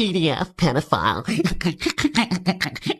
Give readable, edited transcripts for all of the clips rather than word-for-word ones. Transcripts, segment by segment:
PDF pedophile.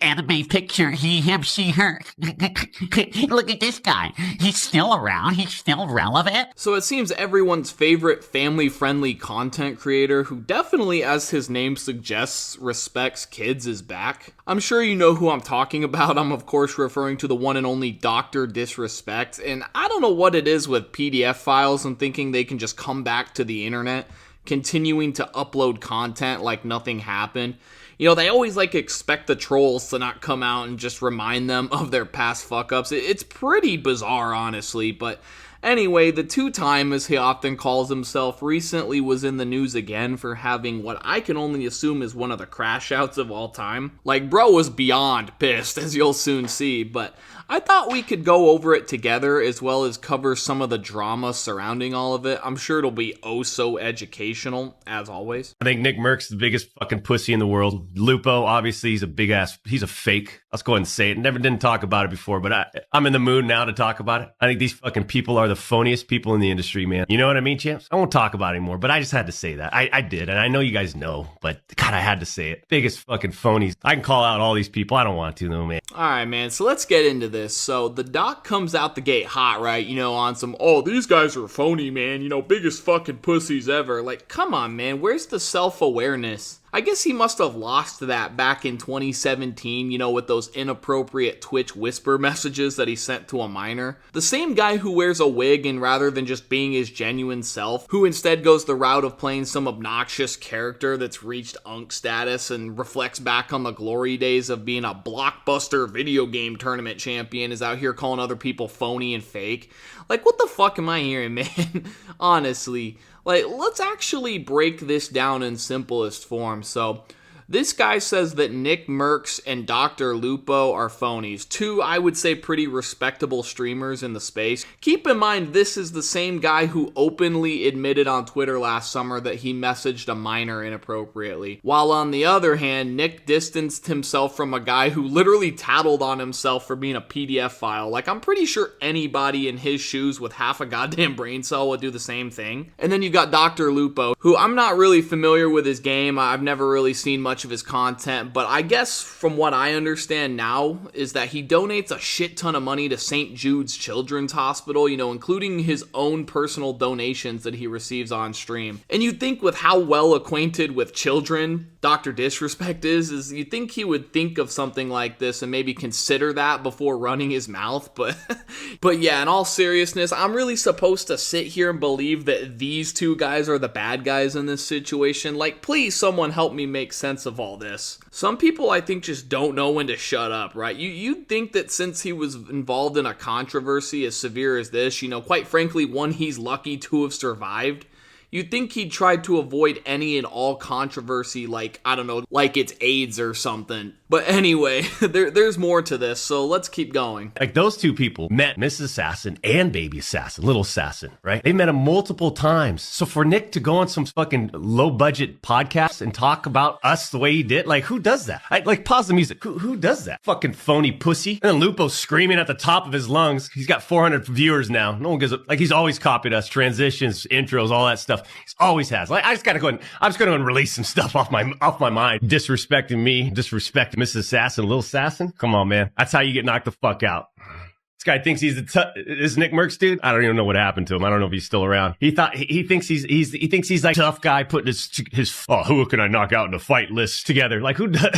Anime picture, he, him, she, her. Look at this guy. He's still around. He's still relevant. So it seems everyone's favorite family-friendly content creator, who definitely, as his name suggests, respects kids, is back. I'm sure you know who I'm talking about. I'm of course referring to the one and only Dr. Disrespect. And I don't know what it is with PDF files and thinking they can just come back to the internet, continuing to upload content like nothing happened. You know, they always expect the trolls to not come out and just remind them of their past fuck-ups. It's pretty bizarre, honestly, but anyway, the two-time, as he often calls himself, recently was in the news again for having what I can only assume is one of the crashouts of all time. Bro was beyond pissed, as you'll soon see, but I thought we could go over it together as well as cover some of the drama surrounding all of it. I'm sure it'll be oh so educational, as always. I think Nickmercs the biggest fucking pussy in the world. Lupo, obviously, he's a big ass, he's a didn't go ahead and say it. Didn't talk about it before, but I'm in the mood now to talk about it. I think these fucking people are the phoniest people in the industry, man. You know what I mean, champs? I won't talk about it anymore, but I just had to say that. I did, and I know you guys know, but God, I had to say it. Biggest fucking phonies. I can call out all these people. I don't want to, though, man. All right, man, so let's get into this. So the doc comes out the gate hot, right? You know, on some, oh, these guys are phony, man. You know, biggest fucking pussies ever. Come on, man. Where's the self-awareness? I guess he must have lost that back in 2017, you know, with those inappropriate Twitch whisper messages that he sent to a minor. The same guy who wears a wig and rather than just being his genuine self, who instead goes the route of playing some obnoxious character that's reached unk status and reflects back on the glory days of being a blockbuster video game tournament champion, is out here calling other people phony and fake. What the fuck am I hearing, man? Honestly. Let's actually break this down in simplest form. So, this guy says that Nickmercs and Dr Lupo are phonies. Two, I would say, pretty respectable streamers in the space. Keep in mind, this is the same guy who openly admitted on Twitter last summer that he messaged a minor inappropriately. While on the other hand, Nick distanced himself from a guy who literally tattled on himself for being a PDF file. I'm pretty sure anybody in his shoes with half a goddamn brain cell would do the same thing. And then you got Dr Lupo, who I'm not really familiar with his game. I've never really seen much of his content, but I guess from what I understand now is that he donates a shit ton of money to St. Jude's Children's Hospital, you know, including his own personal donations that he receives on stream. And you'd think with how well acquainted with children Dr. Disrespect is you'd think he would think of something like this and maybe consider that before running his mouth, but yeah, in all seriousness, I'm really supposed to sit here and believe that these two guys are the bad guys in this situation? Please someone help me make sense of all this. Some people, I think, just don't know when to shut up, right? You'd think that since he was involved in a controversy as severe as this, you know, quite frankly, one he's lucky to have survived, you'd think he'd try to avoid any and all controversy, I don't know, it's AIDS or something. But anyway, there's more to this, so let's keep going. Those two people met Mrs. Assassin and Baby Assassin, Little Assassin, right? They met him multiple times. So for Nick to go on some fucking low-budget podcast and talk about us the way he did, who does that? Pause the music. Who does that? Fucking phony pussy. And then Lupo screaming at the top of his lungs. He's got 400 viewers now. No one gives a, he's always copied us. Transitions, intros, all that stuff. He always has. I'm just gonna go and release some stuff off my mind. Disrespecting me, disrespecting Mrs. Assassin, Little Assassin. Come on, man. That's how you get knocked the fuck out. This guy thinks he's this Nickmercs dude. I don't even know what happened to him. I don't know if he's still around. He thinks he's like tough guy putting his who can I knock out in a fight list together.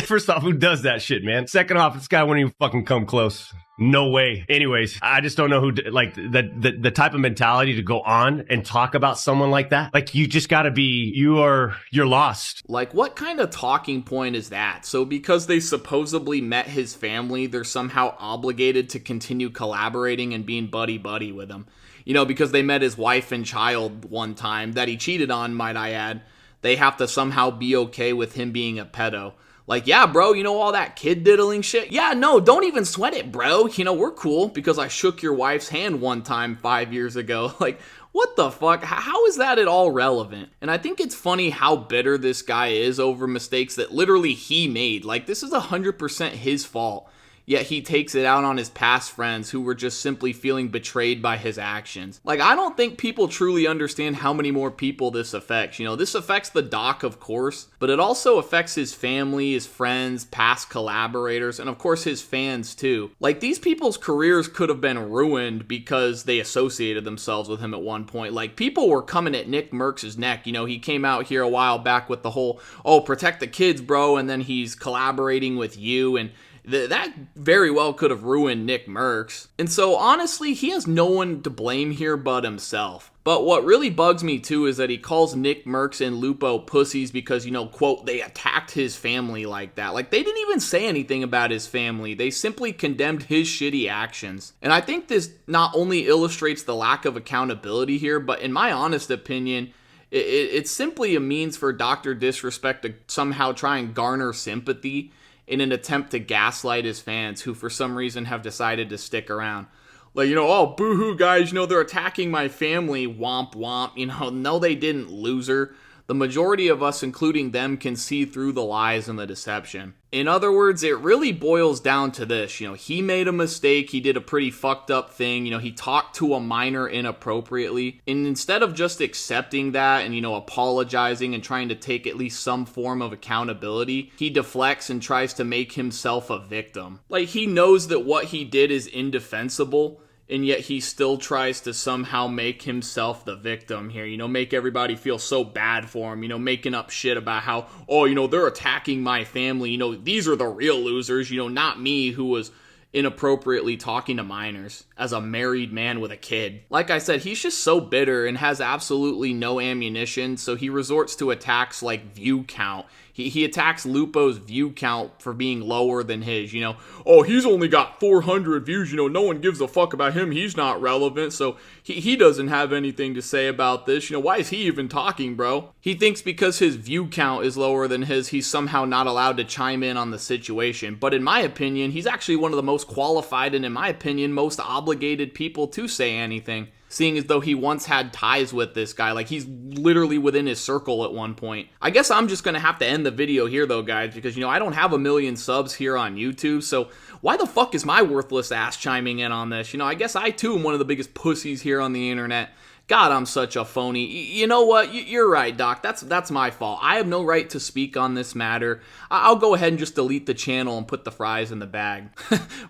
First off, who does that shit, man? Second off, this guy wouldn't even fucking come close. No way. Anyways, I just don't know who, the type of mentality to go on and talk about someone like that. You just gotta be, you're lost. What kind of talking point is that? So because they supposedly met his family, they're somehow obligated to continue collaborating and being buddy-buddy with him. You know, because they met his wife and child one time that he cheated on, might I add. They have to somehow be okay with him being a pedo. Yeah, bro, you know all that kid diddling shit? Yeah, no, don't even sweat it, bro. You know, we're cool because I shook your wife's hand one time 5 years ago. What the fuck? How is that at all relevant? And I think it's funny how bitter this guy is over mistakes that literally he made. This is 100% his fault. yet he takes it out on his past friends who were just simply feeling betrayed by his actions. Like, I don't think people truly understand how many more people this affects. You know, this affects the doc, of course, but it also affects his family, his friends, past collaborators, and of course his fans too. Like, these people's careers could have been ruined because they associated themselves with him at one point. Like, people were coming at Nickmercs' neck. You know, he came out here a while back with the whole, oh, protect the kids, bro, and then he's collaborating with you, and that very well could have ruined Nickmercs. And so honestly, he has no one to blame here but himself. But what really bugs me too is that he calls Nickmercs and Lupo pussies because, you know, quote, they attacked his family like that. Like, they didn't even say anything about his family. They simply condemned his shitty actions. And I think this not only illustrates the lack of accountability here, but in my honest opinion, it's simply a means for Dr. Disrespect to somehow try and garner sympathy in an attempt to gaslight his fans who for some reason have decided to stick around. Like, you know, oh, boo-hoo, guys, you know, they're attacking my family, womp womp, you know, no they didn't, loser. The majority of us, including them, can see through the lies and the deception. In other words, it really boils down to this. You know, he made a mistake. He did a pretty fucked up thing. You know, he talked to a minor inappropriately. And instead of just accepting that and, you know, apologizing and trying to take at least some form of accountability, he deflects and tries to make himself a victim. Like, he knows that what he did is indefensible, and yet he still tries to somehow make himself the victim here, you know, make everybody feel so bad for him, you know, making up shit about how, oh, you know, they're attacking my family, you know, these are the real losers, you know, not me who was inappropriately talking to minors as a married man with a kid. Like I said, he's just so bitter and has absolutely no ammunition, so he resorts to attacks like view count. He attacks Lupo's view count for being lower than his, you know. Oh, he's only got 400 views, you know, no one gives a fuck about him, he's not relevant, so he doesn't have anything to say about this, you know, why is he even talking, bro? He thinks because his view count is lower than his, he's somehow not allowed to chime in on the situation, but in my opinion, he's actually one of the most qualified and, in my opinion, most obligated people to say anything, seeing as though he once had ties with this guy. Like, he's literally within his circle at one point. I guess I'm just gonna have to end the video here though, guys, because, you know, I don't have 1 million subs here on YouTube, so why the fuck is my worthless ass chiming in on this? You know, I guess I too am one of the biggest pussies here on the internet. God, I'm such a phony. You know what? You're right, Doc. That's my fault. I have no right to speak on this matter. I'll go ahead and just delete the channel and put the fries in the bag.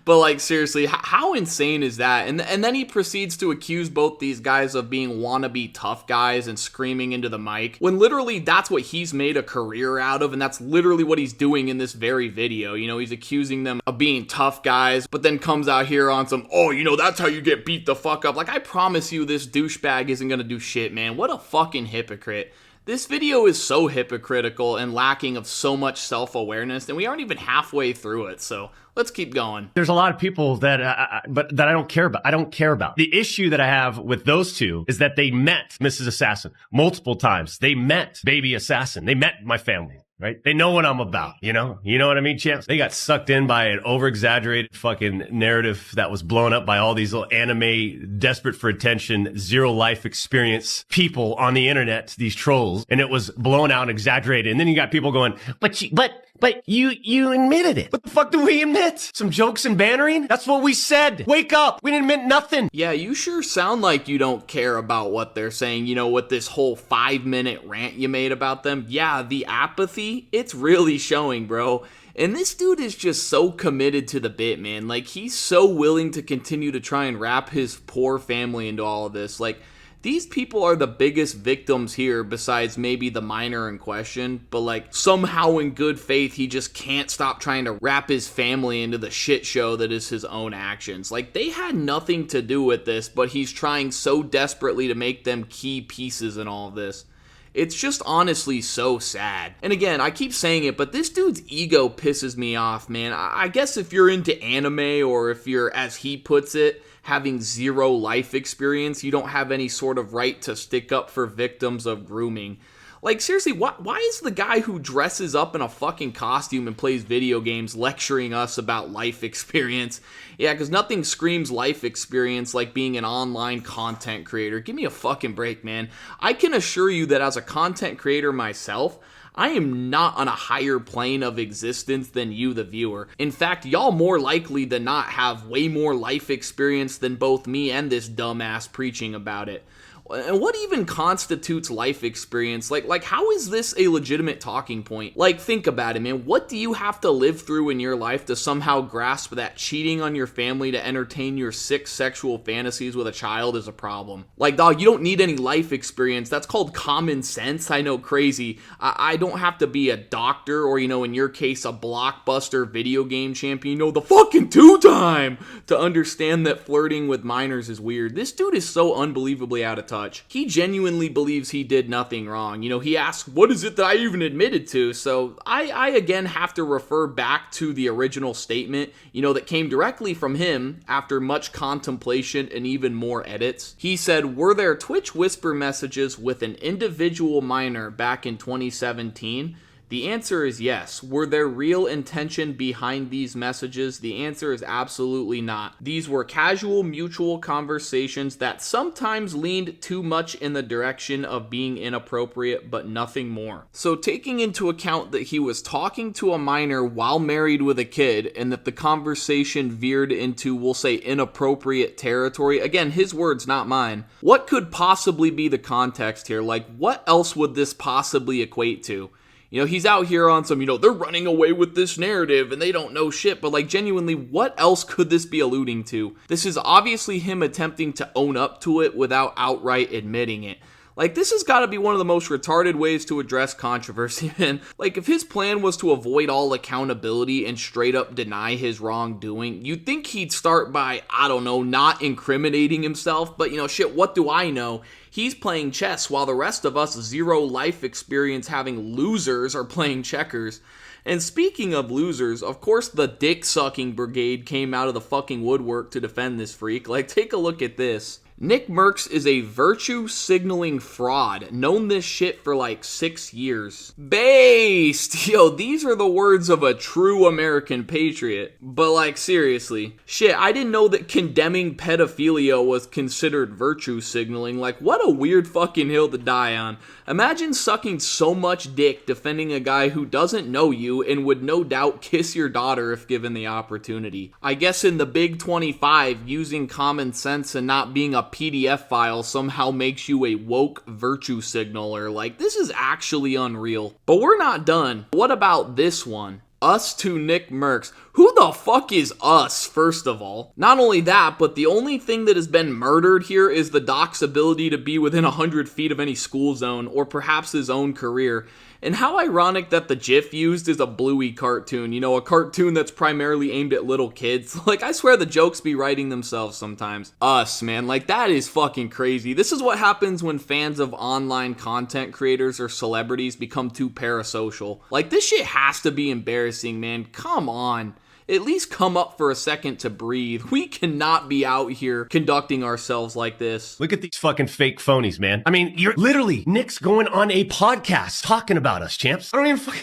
But, like, seriously, how insane is that? And then he proceeds to accuse both these guys of being wannabe tough guys and screaming into the mic, when literally that's what he's made a career out of, and that's literally what he's doing in this very video. You know, he's accusing them of being tough guys, but then comes out here on some, oh, you know, that's how you get beat the fuck up. Like, I promise you this douchebag isn't gonna do shit, man. What a fucking hypocrite. This video is so hypocritical and lacking of so much self-awareness, and we aren't even halfway through it, so let's keep going. There's a lot of people that, but that I don't care about. I don't care about. The issue that I have with those two is that they met Mrs. Assassin multiple times. They met Baby Assassin. They met my family. Right? They know what I'm about, you know? You know what I mean, champs? They got sucked in by an over-exaggerated fucking narrative that was blown up by all these little anime, desperate for attention, zero life experience people on the internet, these trolls, and it was blown out and exaggerated. And then you got people going, but you admitted it. What the fuck do we admit? Some jokes and bantering? That's what we said. Wake up. We didn't admit nothing. Yeah, you sure sound like you don't care about what they're saying, you know, with this whole 5-minute rant you made about them. Yeah, the apathy, it's really showing, bro. And this dude is just so committed to the bit, man. Like, he's so willing to continue to try and wrap his poor family into all of this. Like, these people are the biggest victims here besides maybe the minor in question, but like somehow in good faith he just can't stop trying to wrap his family into the shit show that is his own actions. Like, they had nothing to do with this, but he's trying so desperately to make them key pieces in all of this. It's just honestly so sad. And again, I keep saying it, but this dude's ego pisses me off, man. I guess if you're into anime, or if you're, as he puts it, having zero life experience, you don't have any sort of right to stick up for victims of grooming. Like, seriously, why is the guy who dresses up in a fucking costume and plays video games lecturing us about life experience? Yeah, because nothing screams life experience like being an online content creator. Give me a fucking break, man. I can assure you that as a content creator myself, I am not on a higher plane of existence than you, the viewer. In fact, y'all more likely than not have way more life experience than both me and this dumbass preaching about it. And what even constitutes life experience? Like, how is this a legitimate talking point? Like, think about it, man. What do you have to live through in your life to somehow grasp that cheating on your family to entertain your sick sexual fantasies with a child is a problem? Like, dog, you don't need any life experience. That's called common sense. I know, crazy. I don't have to be a doctor or, in your case, a blockbuster video game champion, the fucking two-time, to understand that flirting with minors is weird. This dude is so unbelievably out of touch. He genuinely believes he did nothing wrong. He asks, what is it that I even admitted to? So I again have to refer back to the original statement, that came directly from him after much contemplation and even more edits. He said, were there Twitch whisper messages with an individual minor back in 2017? The answer is yes. Were there real intention behind these messages? The answer is absolutely not. These were casual mutual conversations that sometimes leaned too much in the direction of being inappropriate, but nothing more. So taking into account that he was talking to a minor while married with a kid, and that the conversation veered into, we'll say, inappropriate territory, again, his words, not mine, what could possibly be the context here? Like, what else would this possibly equate to? He's out here on some, they're running away with this narrative and they don't know shit, but like genuinely, what else could this be alluding to? This is obviously him attempting to own up to it without outright admitting it. Like, this has got to be one of the most retarded ways to address controversy, man. Like, if his plan was to avoid all accountability and straight up deny his wrongdoing, you'd think he'd start by, I don't know, not incriminating himself, but shit, what do I know? He's playing chess while the rest of us zero life experience having losers are playing checkers. And speaking of losers, of course the dick-sucking brigade came out of the fucking woodwork to defend this freak. Like, take a look at this. Nickmercs is a virtue signaling fraud. Known this shit for like 6 years. Based! Yo, these are the words of a true American patriot. But like, seriously. Shit, I didn't know that condemning pedophilia was considered virtue signaling. Like, what a weird fucking hill to die on. Imagine sucking so much dick defending a guy who doesn't know you and would no doubt kiss your daughter if given the opportunity. I guess in the Big 25, using common sense and not being a PDF file somehow makes you a woke virtue signaler. Like, this is actually unreal. But we're not done. What about this one? Us to Nickmercs. Who the fuck is us, first of all? Not only that, but the only thing that has been murdered here is the doc's ability to be within 100 feet of any school zone, or perhaps his own career. And how ironic that the GIF used is a Bluey cartoon, a cartoon that's primarily aimed at little kids. Like, I swear the jokes be writing themselves sometimes. Us, man, like, that is fucking crazy. This is what happens when fans of online content creators or celebrities become too parasocial. Like, this shit has to be embarrassing, man. Come on. At least come up for a second to breathe. We cannot be out here conducting ourselves like this. Look at these fucking fake phonies, man. I mean, you're literally, Nick's going on a podcast talking about us, champs. I don't even fucking...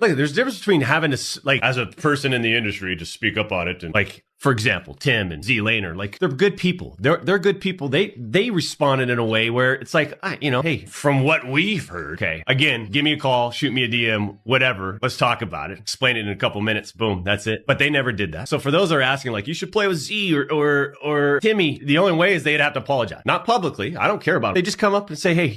Look, there's a difference between having to, like, as a person in the industry, to speak up on it and, like, for example, Tim and Z Laner, like, they're good people. They're good people. They responded in a way where it's like, hey, from what we've heard, okay, again, give me a call, shoot me a DM, whatever. Let's talk about it. Explain it in a couple minutes. Boom, that's it. But they never did that. So for those that are asking, like, you should play with Z or Timmy, the only way is they'd have to apologize. Not publicly. I don't care about it. They just come up and say, hey,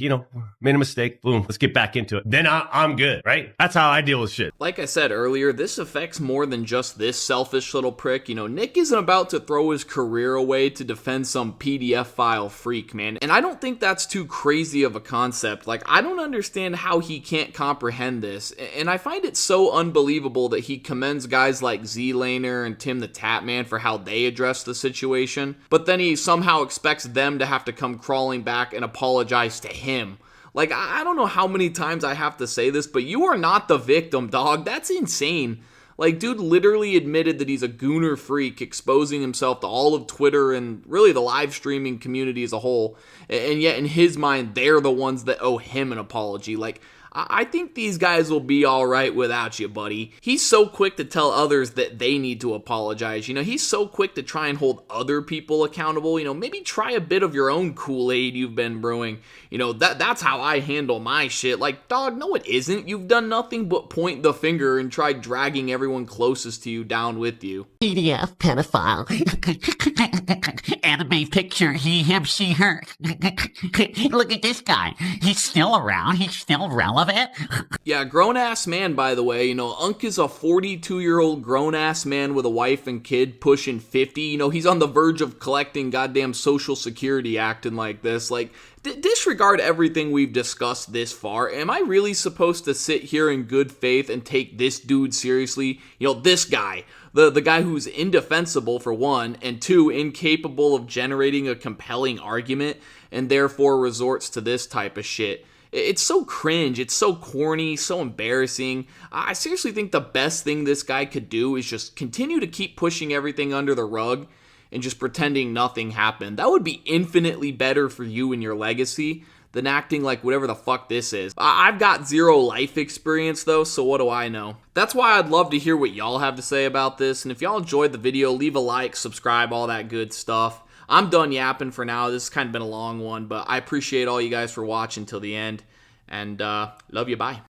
made a mistake. Boom, let's get back into it. Then I'm good, right? That's how I deal with shit. Like I said earlier, this affects more than just this selfish little prick. Nick isn't about to throw his career away to defend some PDF file freak, man. And I don't think that's too crazy of a concept. Like, I don't understand how he can't comprehend this. And I find it so unbelievable that he commends guys like Z-Laner and Tim the Tatman for how they address the situation. But then he somehow expects them to have to come crawling back and apologize to him. Like, I don't know how many times I have to say this, but you are not the victim, dog. That's insane. Like, dude literally admitted that he's a gooner freak, exposing himself to all of Twitter and really the live streaming community as a whole. And yet, in his mind, they're the ones that owe him an apology. Like, I think these guys will be alright without you, buddy. He's so quick to tell others that they need to apologize. He's so quick to try and hold other people accountable. Maybe try a bit of your own Kool-Aid you've been brewing. That's how I handle my shit. Like, dog, no it isn't. You've done nothing but point the finger and try dragging everyone closest to you down with you. PDF pedophile. Anime picture, he, him, she, her. Look at this guy. He's still around. He's still relevant. Yeah, grown-ass man, by the way. Unk is a 42-year-old grown-ass man with a wife and kid pushing 50. He's on the verge of collecting goddamn Social Security acting like this. Like, disregard everything we've discussed this far. Am I really supposed to sit here in good faith and take this dude seriously? This guy. The guy who's indefensible, for one, and two, incapable of generating a compelling argument, and therefore resorts to this type of shit. It's so cringe, it's so corny, so embarrassing. I seriously think the best thing this guy could do is just continue to keep pushing everything under the rug and just pretending nothing happened. That would be infinitely better for you and your legacy than acting like whatever the fuck this is. I've got zero life experience though, so what do I know? That's why I'd love to hear what y'all have to say about this, and if y'all enjoyed the video, leave a like, subscribe, all that good stuff. I'm done yapping for now. This has kind of been a long one, but I appreciate all you guys for watching till the end, and love you, bye.